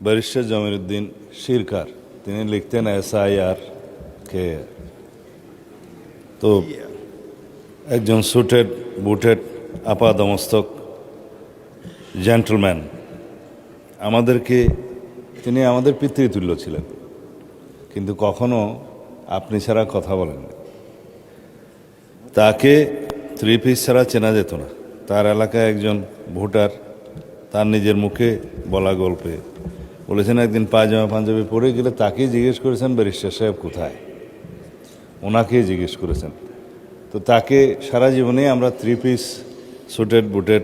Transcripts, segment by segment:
Barrister Jamiruddin শিরকার, তিনি লিখতেন SIR কে। তো একজন সুটেড বুটেড আপাদমস্তক জেন্টলম্যান, তিনি আমাদের পিতৃতুল্য ছিলেন, কিন্তু কখনো আপনি ছাড়া কথা বলেননি। তাকে 3 পিস ছাড়া চেনা যেত না। তার এলাকায় একজন ভোটার তার নিজের মুখে বলা গল্পে বলেছেন, একদিন পায়জামা পাঞ্জাবি পরে গেলে তাকেই জিজ্ঞেস করেছেন ব্যারিস্টার সাহেব কোথায়, ওনাকেই জিজ্ঞেস করেছেন। তো তাকে সারা জীবনে আমরা 3 পিস সুটেড বুটেড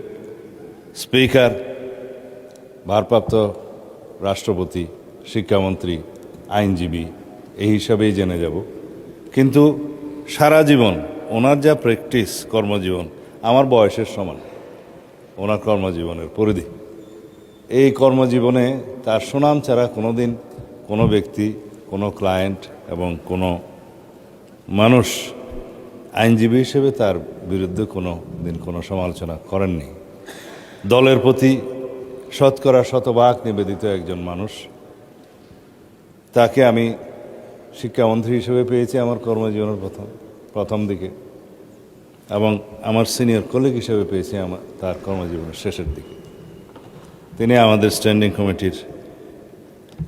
স্পিকার, ভারপ্রাপ্ত রাষ্ট্রপতি, শিক্ষামন্ত্রী, আইনজীবী এই হিসাবেই জেনে যাব। কিন্তু সারা জীবন ওনার যা প্র্যাকটিস, কর্মজীবন আমার বয়সের সমান ওনার কর্মজীবনের পরিধি। এই কর্মজীবনে তার সুনাম ছাড়া কোনো দিন কোনো ব্যক্তি, কোনো ক্লায়েন্ট এবং কোনো মানুষ আইনজীবী হিসেবে তার বিরুদ্ধে কোনো দিন কোনো সমালোচনা করেননি। দলের প্রতি শতকরা শতভাগ নিবেদিত একজন মানুষ। তাকে আমি শিক্ষামন্ত্রী হিসেবে পেয়েছি আমার কর্মজীবনের প্রথম দিকে, এবং আমার সিনিয়র কলিগ হিসেবে পেয়েছি তার কর্মজীবনের শেষের দিকে। তিনি আমাদের স্ট্যান্ডিং কমিটির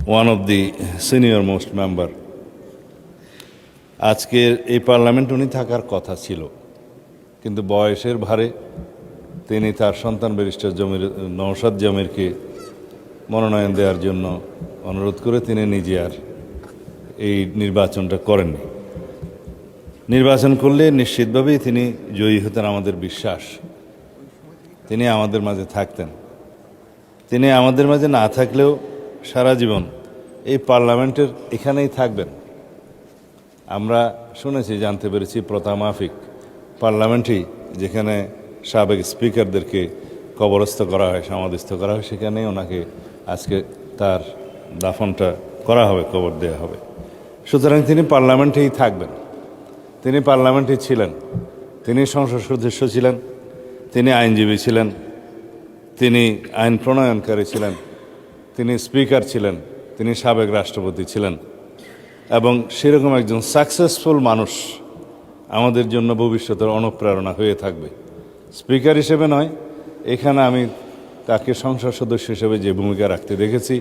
one of the senior most member. আজকের এই পার্লামেন্ট উনি থাকার কথা ছিল, কিন্তু বয়সের ভারে তিনি তার সন্তান ব্যারিস্টার নওশাদ জমিরকে মনোনয়ন দেওয়ার জন্য অনুরোধ করে তিনি নিজে আর এই নির্বাচনটা করেননি। নির্বাচন করলে নিশ্চিতভাবেই তিনি জয়ী হতেন, আমাদের বিশ্বাস। তিনি আমাদের মাঝে থাকতেন। তিনি আমাদের মাঝে না থাকলেও সারা জীবন এই পার্লামেন্টের এখানেই থাকবেন। আমরা শুনেছি, জানতে পেরেছি প্রথা মাফিক পার্লামেন্টই যেখানে সাবেক স্পিকারদেরকে কবরস্থ করা হয়, সমাধিস্থ করা হয়, সেখানেই ওনাকে আজকে তার দাফনটা করা হবে, কবর দেওয়া হবে। সুতরাং তিনি পার্লামেন্টেই থাকবেন। তিনি পার্লামেন্টে ছিলেন, তিনি সংসদ সদস্য ছিলেন, তিনি আইনজীবী ছিলেন, তিনি আইন প্রণয়নকারী ছিলেন, তিনি স্পিকার ছিলেন, তিনি সাবেক রাষ্ট্রপতি ছিলেন, এবং সেরকম একজন সাকসেসফুল মানুষ আমাদের জন্য ভবিষ্যতের অনুপ্রেরণা হয়ে থাকবে। স্পিকার হিসেবে নয়, এখানে আমি তাকে সংসদ সদস্য হিসেবে যে ভূমিকা রাখতে দেখেছি,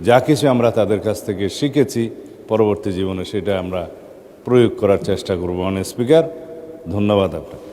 যা কিছু আমরা তাদের কাছ থেকে শিখেছি পরবর্তী জীবনে সেটা আমরা প্রয়োগ করার চেষ্টা করব। স্পিকার, ধন্যবাদ আপনাকে।